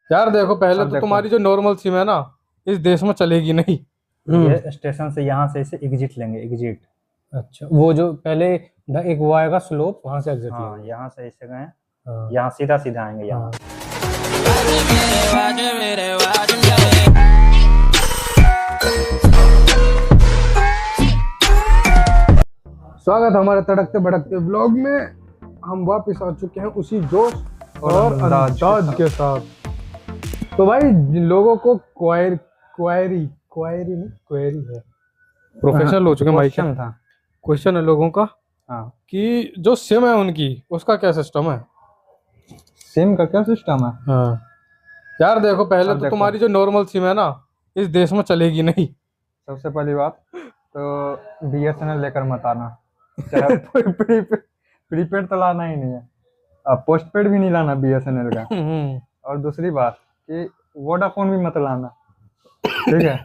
यार देखो, पहले अब तो देखो, तुम्हारी जो नॉर्मल सिम है ना, इस देश में चलेगी नहीं। ये स्टेशन से यहाँ से इसे एग्जिट लेंगे, एग्जिट। अच्छा, वो जो पहले एक वो आएगा स्लोप, वहां से एग्जिट हाँ, लेंगे। यहाँ से ऐसे गए, हाँ। यहाँ सीधा सीधा आएंगे यहाँ। हाँ। स्वागत है हमारे तड़कते भड़कते ब्लॉग में। हम वापस आ चुके हैं उसी जोश और अंदाज के अंदाज साथ। के साथ। तो भाई, जिन लोगों को क्वायरी क्वायरी नहीं, क्वेरी है, प्रोफेशनल हो चुके हैं भाई। क्या क्वेश्चन था। क्वेश्चन है लोगों का हाँ, कि जो सिम है उनकी, उसका क्या सिस्टम है। सिम का क्या सिस्टम है। हाँ। यार देखो, पहले अब तो देखो, तुम्हारी जो नॉर्मल सिम है ना, इस देश में चलेगी नहीं। सबसे पहली बात तो BSNL लेकर मत आना। चाहे प्रीपेड तो लाना ही नहीं है, अब पोस्ट पेड भी नहीं लाना BSNL का। और दूसरी बात कि वोडाफोन भी मत लाना, ठीक है।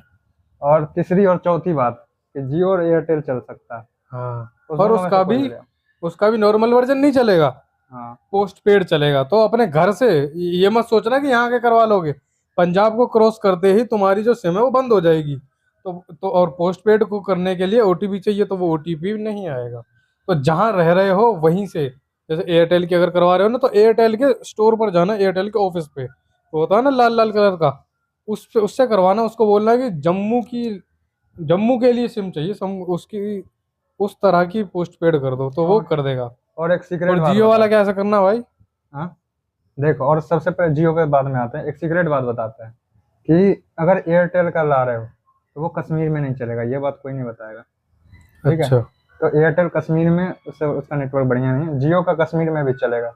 और तीसरी और चौथी बात कि जियो और एयरटेल चल सकता है, हाँ। उस और दोनों में से कोई भी ले। उसका भी नॉर्मल वर्जन नहीं चलेगा, हाँ, पोस्ट पेड चलेगा। तो अपने घर से ये मत सोचना कि यहाँ के करवा लोगे। पंजाब को क्रॉस करते ही तुम्हारी जो सिम है वो बंद हो जाएगी। तो और पोस्ट पेड को करने के लिए ओटीपी चाहिए, तो वो ओटीपी नहीं आएगा। तो जहाँ रह रहे हो वहीं से, जैसे एयरटेल की अगर करवा रहे हो ना, तो एयरटेल के स्टोर पर जाना, एयरटेल के ऑफिस पे, तो होता है ना लाल लाल कलर का, उस पे उससे करवाना। उसको बोलना है कि जम्मू के लिए सिम चाहिए, उसकी उस तरह की पोस्ट पेड कर दो, तो वो और कर देगा। और एक सीक्रेट और बात जियो वाला बताओ। कैसे करना भाई। हाँ, देखो, और सबसे पहले जियो के बाद में आते हैं, एक सीक्रेट बात बताते हैं कि अगर एयरटेल का ला रहे हो तो वो कश्मीर में नहीं चलेगा, ये बात कोई नहीं बताएगा, ठीक है। अच्छा। तो एयरटेल कश्मीर में उसका नेटवर्क बढ़िया नहीं है, जियो का कश्मीर में भी चलेगा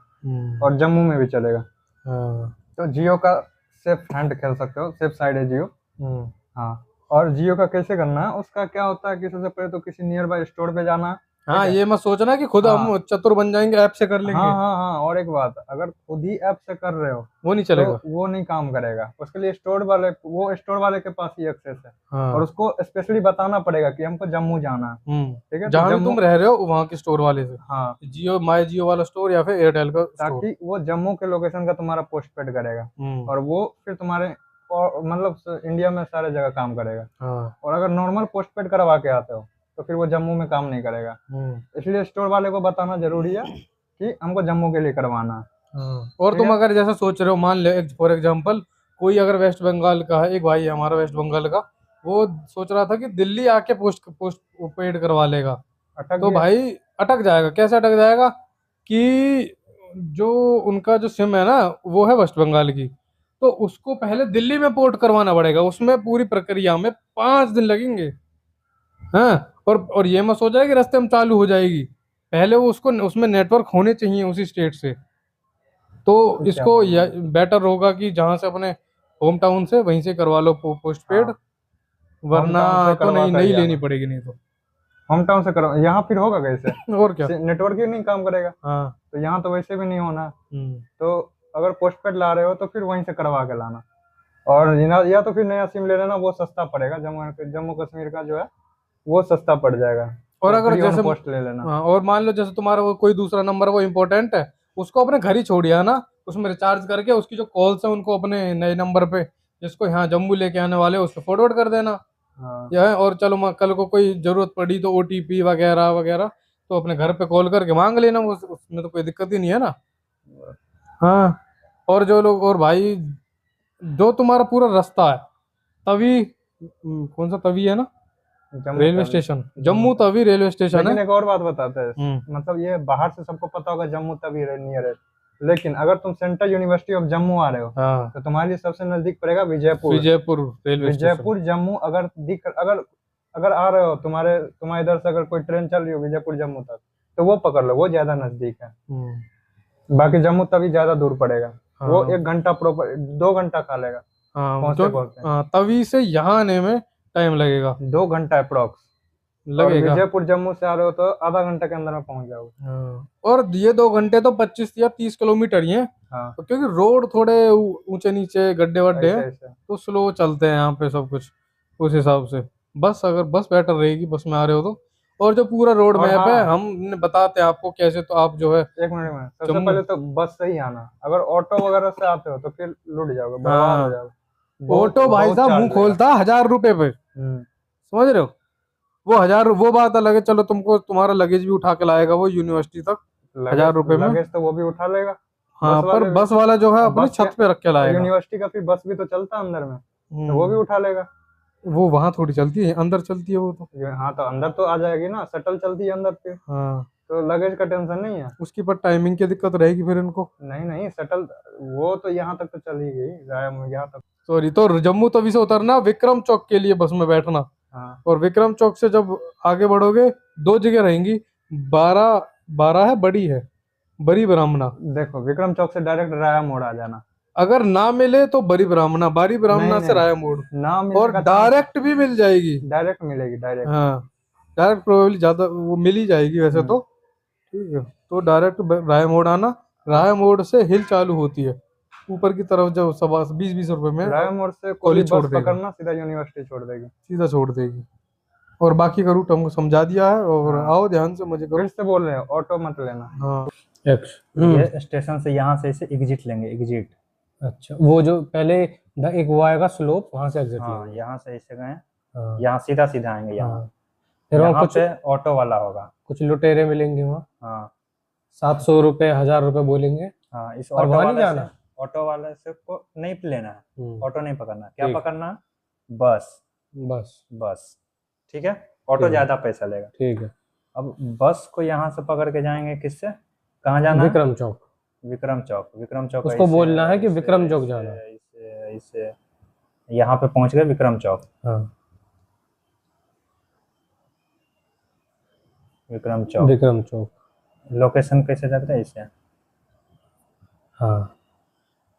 और जम्मू में भी चलेगा। हाँ। तो जियो का सेफ हैंड खेल सकते हो, सेफ साइड है जियो। हम्म। हाँ, और जियो का कैसे करना है, उसका क्या होता है कि सबसे पहले तो किसी नियर बाय स्टोर पे जाना, ठीक हाँ, है। ये मत सोचना कि खुद हाँ, हम चतुर बन जाएंगे, ऐप से कर हाँ, लेंगे। हाँ, हाँ, और एक बात, अगर खुद ही ऐप से कर रहे हो वो नहीं तो चलेगा। वो नहीं काम करेगा, उसके लिए स्टोर वाले के पास ही एक्सेस है। और हाँ। उसको स्पेशली बताना पड़ेगा कि हमको जम्मू जाना है, ठीक है। तो जहाँ भी जम्मू, तुम रह रहे हो वहाँ के स्टोर वाले से, हाँ, जियो, माई जियो वाला स्टोर या फिर एयरटेल का स्टोर। ताकि वो जम्मू के लोकेशन का तुम्हारा पोस्ट पेड करेगा हम्म। और वो फिर तुम्हारे और मतलब इंडिया में सारे जगह काम करेगा। हाँ। और अगर नॉर्मल पोस्ट पेड करवा के आते हो तो फिर वो जम्मू में काम नहीं करेगा। हम्म। इसलिए स्टोर वाले को बताना जरूरी है कि हमको जम्मू के लिए करवाना है, हाँ। और ठीक तुम है। अगर जैसा सोच रहे हो, मान ले फॉर एग्जाम्पल, कोई अगर वेस्ट बंगाल का है, एक भाई है हमारा वेस्ट बंगाल का, वो सोच रहा था कि दिल्ली आके पोस्ट पोस्ट पेड करवा लेगा। अटक तो गया। भाई अटक जाएगा। कैसे अटक जाएगा कि जो उनका जो सिम है ना, वो है वेस्ट बंगाल की, तो उसको पहले दिल्ली में पोर्ट करवाना पड़ेगा। उसमें पूरी प्रक्रिया में 5 दिन लगेंगे। हाँ। और ये मत सोचा है कि रास्ते में चालू हो जाएगी, पहले वो उसको उसमें नेटवर्क होने चाहिए उसी स्टेट से। तो तो क्या इसको बोलूं मैं। बेटर होगा कि जहां से अपने होम टाउन से, वहीं से करवा लो पोस्ट पेड। हाँ, होम वरना टाउन से तो करवा नहीं, कर ही नहीं लेनी आना। पड़ेगी नहीं तो। होम टाउन से करवा, यहाँ फिर होगा और क्या। कैसे, नेटवर्क ही नहीं काम करेगा। हाँ। तो यहाँ तो वैसे भी नहीं होना। हम्म। तो अगर पोस्ट पेड ला रहे हो तो फिर वहीं से करवा के लाना। और या तो फिर नया सिम ले लेना, वो सस्ता पड़ेगा, जम्मू जम्मू कश्मीर का जो है वो सस्ता पड़ जाएगा। और तो अगर फ्री ऑन जैसे, पोस्ट ले लेना। हाँ, और मान लो जैसे तुम्हारा वो कोई दूसरा नंबर वो इम्पोर्टेंट है, उसको अपने घर ही छोड़िए ना, उसमें रिचार्ज करके उसकी जो कॉल्स है उनको अपने नए नंबर पे, जिसको यहाँ जम्मू लेके आने वाले हैं, उस पर फॉरवर्ड कर देना। हाँ, या है, और चलो कल को कोई जरूरत पड़ी तो ओटीपी वगैरह वगैरह तो अपने घर पे कॉल करके मांग लेना, उसमें तो कोई दिक्कत ही नहीं है ना। हाँ। और जो लोग, और भाई, जो तुम्हारा पूरा रास्ता है, तवी, कौन सा तवी है ना, Jammu railway Tawi. Station, Jammu Jammu Tawi. Tawi railway station है। लेकिन एक और बात बताते हैं, हम्म। मतलब ये बाहर से सबको पता होगा जम्मू तवी नियर है, लेकिन अगर तुम सेंट्रल यूनिवर्सिटी ऑफ जम्मू आ रहे हो हाँ, तो तुम्हारे लिए सबसे नजदीक पड़ेगा विजयपुर। Vijaypur railway station. विजयपुर जम्मू, अगर अगर आ रहे हो, तुम्हारे इधर से अगर कोई ट्रेन चल रही हो विजयपुर जम्मू तक, तो वो पकड़ लो, वो ज्यादा नजदीक है। हम्म। बाकी जम्मू तवी ज्यादा दूर पड़ेगा, वो हाँ। 1 घंटा प्रॉपर, 2 घंटा खा लेगा हाँ, पहुंचते क्योंकि पहुंचते। तवी से यहाँ आने में टाइम लगेगा। 2 घंटा अप्रोक्स। और लगेगा। विजयपुर जम्मू से आ रहे हो तो आधा घंटा के अंदर में पहुंच जाओगे। हाँ, और ये 2 घंटे तो 25 या 30 किलोमीटर ही है। हाँ, तो क्योंकि रोड थोड़े ऊंचे नीचे गड्ढे वड्ढे ऐसे हैं, ऐसे। तो स्लो चलते हैं यहाँ पे सब कुछ, उस हिसाब से। बस अगर बस बेटर रहेगी, बस में आ रहे हो तो। और जो पूरा रोड और मैप है हाँ, हम बताते हैं आपको कैसे, तो आप जो है एक मिनट में, सबसे जम्मू। पहले तो बस से ही आना। अगर ऑटो वगैरह से आते हो तो फिर लुट जाओगे, बर्बाद हो हाँ, जाओगे। बहुत ऑटो भाई बहुत साहब मुंह चार्ज लेगा। खोलता 1000 रुपए पे, हम्म। समझ रहे हो। वो 1000, वो बात अलग है, चलो तुमको तुम्हारा लगेज भी उठा के लाएगा वो यूनिवर्सिटी तक लगेज 1000 रुपए में। लगेज तो वो भी उठा लेगा, हाँ बस पर वाले भी। बस वाला जो है और अपनी बस के, छत पे रख के और लाएगा। यूनिवर्सिटी का फिर बस भी तो चलता है अंदर में, तो वो भी हम्म। उठा लेगा। वो वहां थोड़ी चलती है, अंदर चलती है वो तो। हाँ तो अंदर तो आ जाएगी ना, शटल चलती है अंदर फिर, हाँ, तो लगेज का टेंशन नहीं है। उसकी पर टाइमिंग की दिक्कत रहेगी फिर इनको। नहीं नहीं, शटल वो तो यहाँ तक तो चली गई, यहाँ तक। सॉरी, तो जम्मू तवी से उतरना, विक्रम चौक के लिए बस में बैठना, हाँ और विक्रम चौक से जब आगे बढ़ोगे दो जगह रहेंगी। 12 12 है, बड़ी है, बड़ी ब्राह्मणा। देखो, विक्रम चौक से डायरेक्ट राया मोड़ आ जाना। अगर ना मिले तो बड़ी ब्राह्मणा, बारी नहीं ब्राह्मणा से राया मोड़, नहीं, ना मिलने और का चांस, डायरेक्ट भी मिल जाएगी। डायरेक्ट मिलेगी, डायरेक्ट। हाँ, डायरेक्ट प्रोबेबली ज्यादा वो मिल ही जाएगी वैसे हम्म। तो। ठीक है, तो डायरेक्ट राय मोड़ आना। राय मोड़ से हिल चालू होती है ऊपर की तरफ, जब 20-20 रुपए में राया मोड़ से कोई भी कॉलेज छोड़ बस देगा, पकड़ना, सीधा यूनिवर्सिटी छोड़ देगी। सीधा छोड़ देगी। और बाकी का रूट हमको समझा दिया है, और हाँ, आओ ध्यान से मजे फिर करो। से बोल रहे हो, ऑटो मत लेना। हाँ। ये स्टेशन से यहाँ से इसे एग्जिट लेंगे, एग्जिट। अच्छा, वो जो पहले एक वो आएगा स्लोप, वहां से एग्जिट हाँ, लेंगे। यहाँ से ऐसे गए, हाँ यहाँ सीधा सीधा आएंगे, यहाँ हाँ। फिर वहाँ यहाँ कुछ पे ऑटो वाला होगा। कुछ लुटेरे मिलेंगे वहाँ, हाँ 700 रुपये 1000 रुपये बोलेंगे। हाँ, इस और ऑटो वहाँ नहीं वाले से, जाना। ऑटो वाले से को नहीं लेना है, हम्म, ऑटो नहीं पकड़ना। क्या ठीक। पकड़ना? बस, बस बस। ठीक है, ऑटो ठीक है। ज्यादा पैसा लेगा। ठीक है। अब बस को यहाँ से पकड़ के जाएंगे, किससे, कहाँ जाना है? विक्रम चौक। विक्रम चौक। विक्रम चौक उसको ऐसे- बोलना है कि ऐसे- विक्रम चौक ऐसे- जाना। ऐसे ऐसे यहाँ पे पहुंच गए विक्रम चौक। हाँ, विक्रम चौक। विक्रम चौक। लोकेशन कैसे जाता है इसे? हाँ,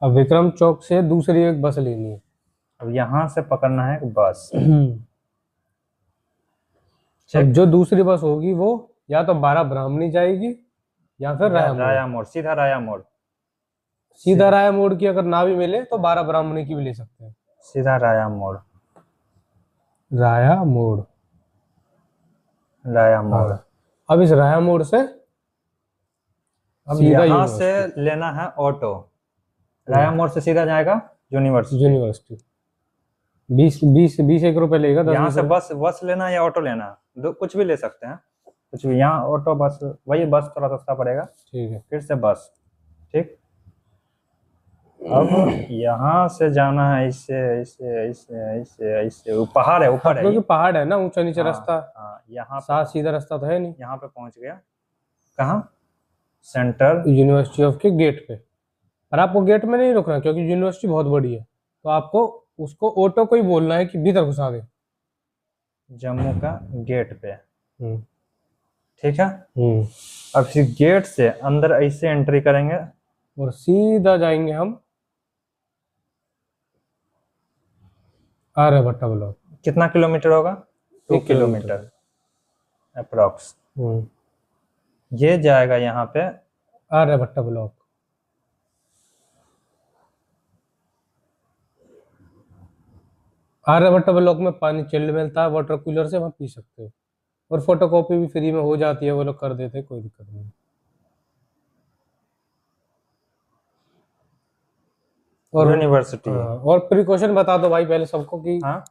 अब विक्रम चौक से दूसरी एक बस लेनी है। अब यहाँ से पकड़ना है एक बस। अब जो दूसरी बस होगी वो या तो 12 ब्राह्मणी जाएगी या फिर राया मोड़। राया मोड़, सीधा राया मोड़। सीधा राया मोड़ की अगर ना भी मिले तो 12 ब्राह्मणी की भी ले सकते हैं। सीधा राया मोड़, राया मोड़। राया मोड़। हाँ। अब इस राया मोड़ से अब सीधा यहाँ से यूनिवर्सिटी। लेना है ऑटो। राया मोड़ से सीधा जाएगा यूनिवर्सिटी। यूनिवर्सिटी 20 एक रुपए लेगा, 10 यहाँ 20 से बस लेना है या ऑटो लेना है? दो कुछ भी ले सकते हैं, कुछ भी। यहाँ ऑटो बस, वही बस थोड़ा सस्ता पड़ेगा। ठीक है। फिर से बस। ठीक, अब यहाँ से जाना है इससे ऐसे ऐसे ऐसे ऐसे, पहाड़ है ऊपर है क्योंकि ये। पहाड़ है ना, ऊंचा नीचे हाँ, रास्ता, हाँ, यहाँ पे, साफ सीधा रास्ता तो है नहीं। यहाँ पे पहुंच गया। कहाँ? सेंटर यूनिवर्सिटी ऑफ के गेट पे। पर आपको गेट में नहीं रुकना क्योंकि यूनिवर्सिटी बहुत बड़ी है, तो आपको उसको ऑटो को ही बोलना है कि भीतर घुसा दे। जम्मू का गेट पे। हम्म। ठीक है, अब फिर गेट से अंदर ऐसे एंट्री करेंगे और सीधा जाएंगे हम आर्यभट्टा ब्लॉक। कितना किलोमीटर होगा? 2 1 किलोमीटर। Kilometre approx. ये जाएगा यहाँ पे आर्यभट्टा ब्लॉक। आर्यभट्टा ब्लॉक में पानी चिल्ड मिलता है वाटर कूलर से, वहाँ पी सकते हो, और फोटोकॉपी भी फ्री में हो जाती है, वो लोग कर देते हैं, कोई दिक्कत नहीं। और यूनिवर्सिटी है। हाँ, और प्रिकॉशन बता दो भाई पहले सबको कि हाँ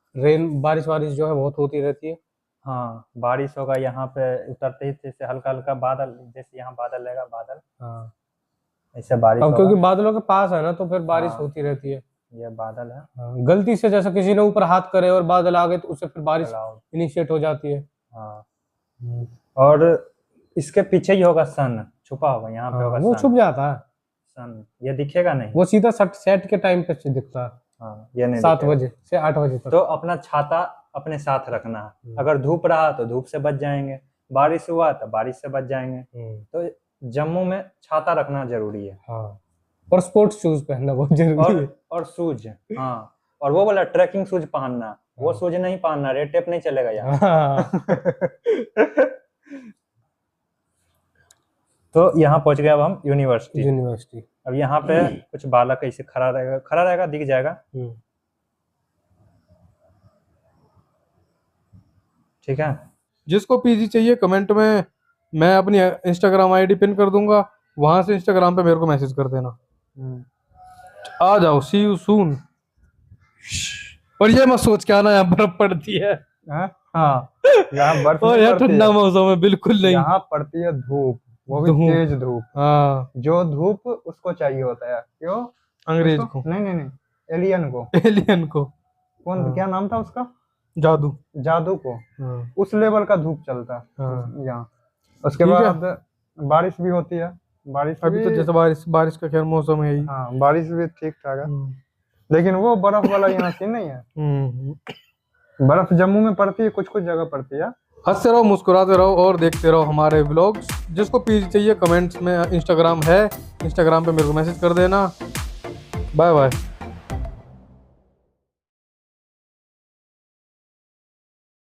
बारिश वारिश जो है बहुत होती रहती है। हाँ, बारिश होगा यहाँ पे उतरते ही, जैसे हल्का हल्का बादल, जैसे यहाँ बादल रहेगा, बादल हाँ, ऐसे बारिश अब होगा। क्योंकि बादलों के पास है ना, तो फिर बारिश हाँ। होती रहती है। ये बादल है, हाँ, गलती से जैसा किसी ने ऊपर हाथ करे और बादल आ गए तो उससे फिर बारिश क्लाउड। इनिशिएट हो जाती है। हाँ, और इसके पीछे ही होगा सन, छुपा होगा यहाँ पे, हाँ, होगा वो सन। छुप जाता है, सन ये दिखेगा नहीं। वो सीधा सेट के टाइम पे दिखता है, हाँ, ये नहीं 7 दिखेगा। बजे से 8 बजे तक। तो अपना छाता अपने साथ रखना है। अगर धूप रहा तो धूप से बच जाएंगे, बारिश हुआ तो बारिश से बच जाएंगे। तो जम्मू में छाता रखना जरूरी है। हाँ, और स्पोर्ट्स शूज पहनना बहुत जरूरी है। और शूज, हाँ, और वो वाला ट्रैकिंग शूज पहनना, वो शूज नहीं पहनना, रेड टेप नहीं चलेगा यहाँ। हाँ। तो यहाँ पहुंच गए अब हम यूनिवर्सिटी। यूनिवर्सिटी। अब यहाँ पे कुछ बालक ऐसे खड़ा रहेगा, दिख जाएगा। ठीक है, जिसको पीजी चाहिए कमेंट में मैं अपनी इंस्टाग्राम आईडी पिन कर दूंगा, वहां से इंस्टाग्राम पे मेरे को मैसेज कर देना। आ जाओ, सी यू सून। और ये मत सोच के आना यहाँ बर्फ पड़ती है। हाँ, यहाँ बर्फ और नहीं यार पड़ती ठंडा है, मौसम है, बिल्कुल नहीं। यहाँ पड़ती है धूप, वो भी धूप। तेज धूप। हाँ, जो धूप उसको चाहिए होता है, क्यों? अंग्रेज उसको? को, नहीं नहीं नहीं, एलियन को। एलियन को, कौन, हाँ। क्या नाम था उसका? जादू। जादू को। हाँ, उस लेवल का धूप चलता है हाँ। यहाँ। उसके ठीक है। बाद बारिश भी होती है, बारिश अभी तो भी, जैसे बारिश का खैर मौसम है ही। हाँ बारिश भी ठीक ठाक है, हम्म, लेकिन वो बर्फ वाला यहाँ सीन नहीं है। हम्म। बर्फ जम्मू में पड़ती है, कुछ कुछ जगह पड़ती है। हंसते रहो, मुस्कुराते रहो और देखते रहो हमारे व्लॉग्स। जिसको पीजी चाहिए कमेंट्स में इंस्टाग्राम है, इंस्टाग्राम पे मेरे को मैसेज कर देना। Bye bye.